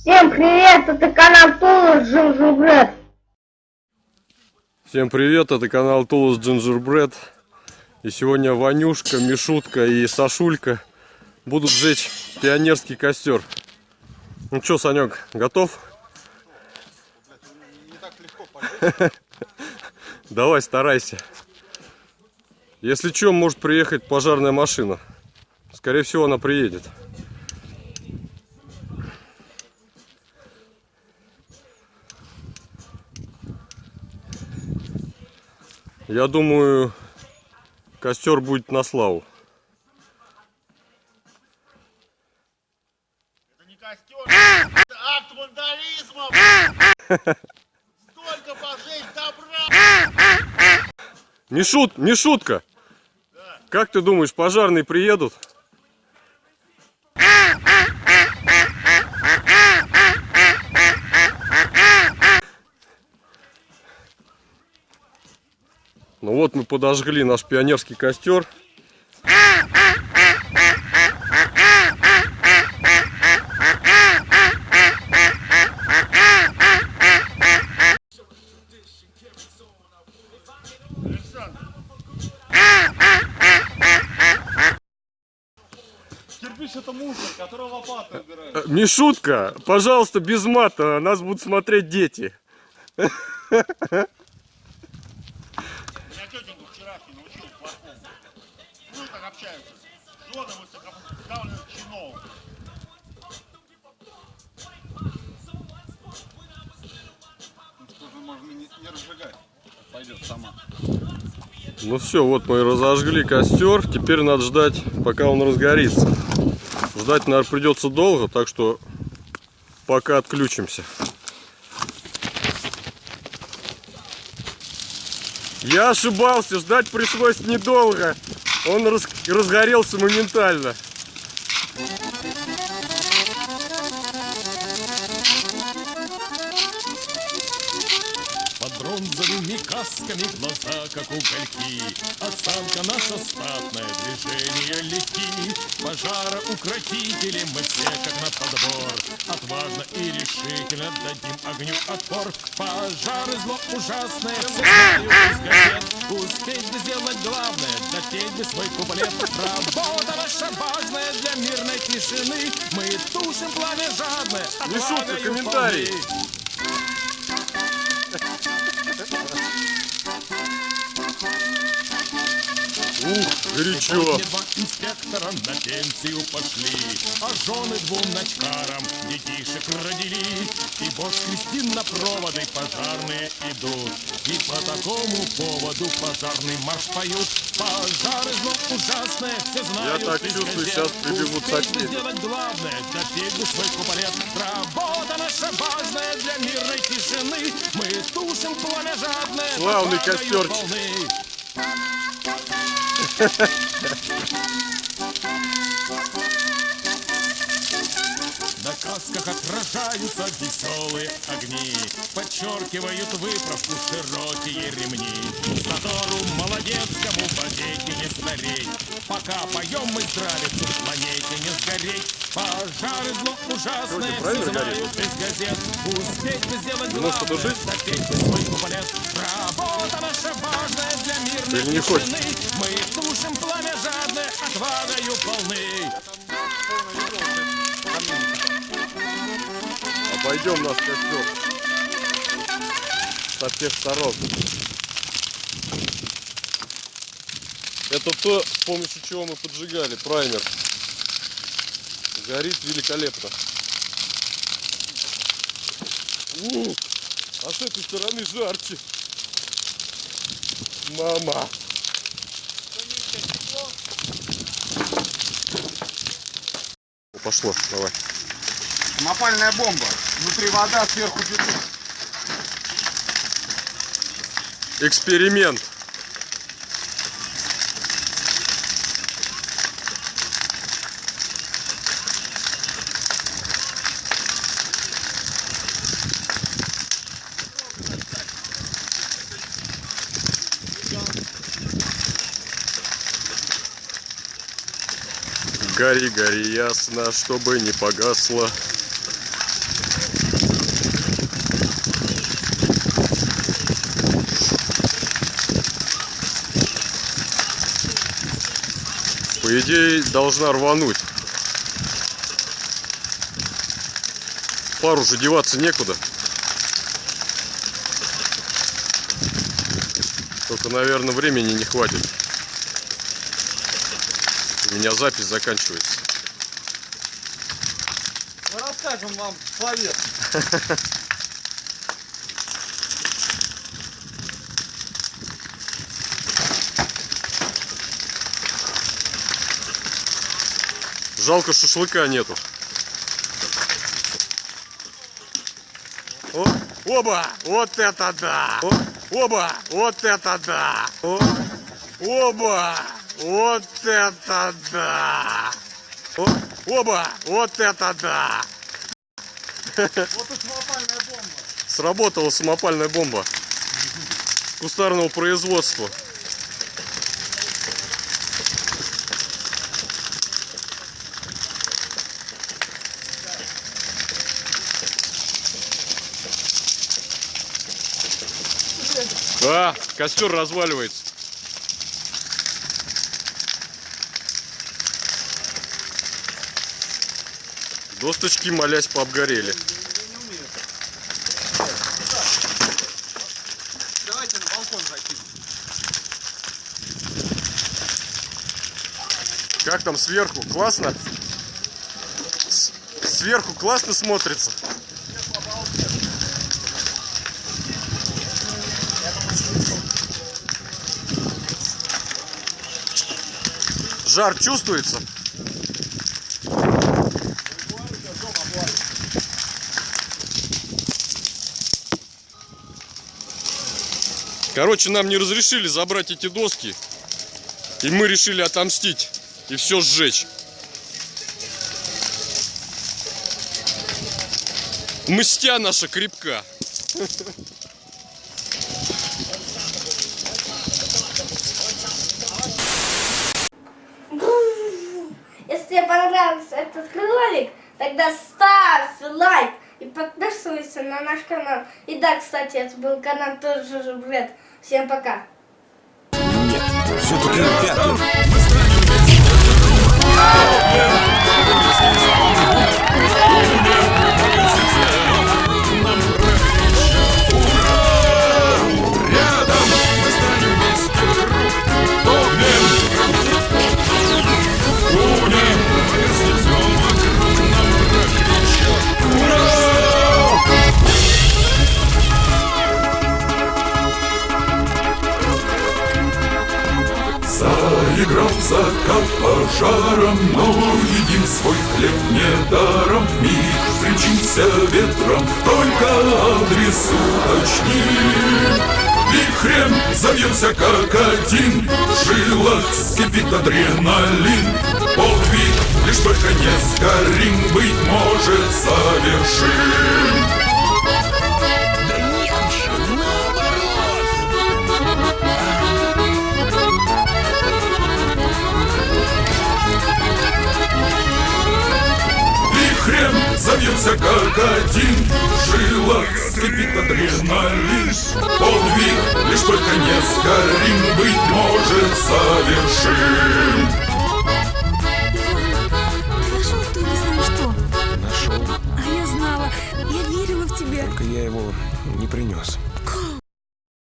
Всем привет, это канал Тулус Gingerbread. Всем привет, это канал Тулус Gingerbread. И сегодня Ванюшка, Мишутка и Сашулька будут жечь пионерский костер. Ну что, Санек, готов? Не так легко пожечь. Давай, старайся. Если что, может приехать пожарная машина. Скорее всего, она приедет. Я думаю, костер будет на славу. Это не костер, это акт вандализма. Столько пожечь добра. Мишутка, Да. как ты думаешь, пожарные приедут? Ну вот мы подожгли наш пионерский костер. Александр. Кирпич — это мусор, который лопатой убирают. Мишутка, пожалуйста, без мата, нас будут смотреть дети. Меня тетенька вчерашний научила плохому. Ну и так общаются. Жены высокопоставленных чинов. Тоже можно не разжигать. Пойдет сама. Ну все, вот мы разожгли костер. Теперь надо ждать, пока он разгорится. Ждать, наверное, придется долго, так что пока отключимся. Я ошибался, ждать пришлось недолго. Он разгорелся моментально. Под бронзовыми касками глаза, как угольки, осанка наша статная, движение легки. Пожара укротители мы все как на подбор, отважно и решительно дадим огню отпор. Пожары зло ужасное, все знают из газет, успеть бы сделать главное, допеть бы свой куплет. Работа наша важная для мирной тишины, мы тушим пламя жадное, Мишутка, отвагою комментарий. полны. Горячо. Сегодня два инспектора на пенсию пошли, а жены двум ночкарам детишек родили. И бог Кристин на проводы пожарные идут, и по такому поводу пожарный марш поют. Пожары зло ужасное, все знают. Я так из чувствую, газет. сейчас прибегут Успеть бы соседи. сделать главное, допеть бы свой куплет. Работа наша важная для мирной тишины, мы тушим пламя жадное, Славный отвагою костерчик. полны. На касках отражаются веселые огни, подчеркивают выправку широкие ремни. Задору молодецкому вовеки не стареть, пока поем мы здравицу, планете не сгореть. Пожары зло ужасное, все правильно знают из газет, успеть бы сделать Ты можешь главное, потушить? допеть бы свой куплет. Работа наша важная для мирной Или не хочешь? тишины, мы тушим пламя жадное, отвагою полны. Обойдем наш костер со всех сторон. Это то, с помощью чего мы поджигали, праймер. Горит великолепно. А с этой стороны жарче. Мама. Пошло, давай. Самопальная бомба. Внутри вода, сверху бетон. Эксперимент. Гори, гори ясно, чтобы не погасло. По идее, должна рвануть. Пару же деваться некуда. Только, наверное, времени не хватит. У меня запись заканчивается. Мы расскажем вам словес. Жалко, шашлыка нету. О, оба! Вот это да! О, оба! Вот это да! О, оба! Вот это да! О, оба! Вот это да! Вот и самопальная бомба. Сработала самопальная бомба кустарного производства. А, костер разваливается. Досточки, молясь, пообгорели. Давайте на балкон закинем. Как там сверху? Классно? Сверху классно смотрится. Жар чувствуется? Короче, нам не разрешили забрать эти доски. И мы решили отомстить. И все сжечь. Мстя наша крепка. Если тебе понравился этот ролик, тогда ставь лайк и подписывайся на наш канал. И да, кстати, это был канал тоже Жужжурбред. Всем пока. Нет, все-таки пятый. Заиграл закат пожаром, но едим свой хлеб недаром. Миг примчимся ветром, только адрес уточни. Вихрем завьемся как один, в жилах скипит адреналин. Подвиг лишь только не сгорим, быть может совершим. Да нет же, наоборот. Вихрем завьемся как один, в жилах скипит адреналин. Подвиг лишь только не сгорим, быть может совершим. Ты нашел кто не знаю что. Нашел, А я знала, я верила в тебя. только я его не принес. Как?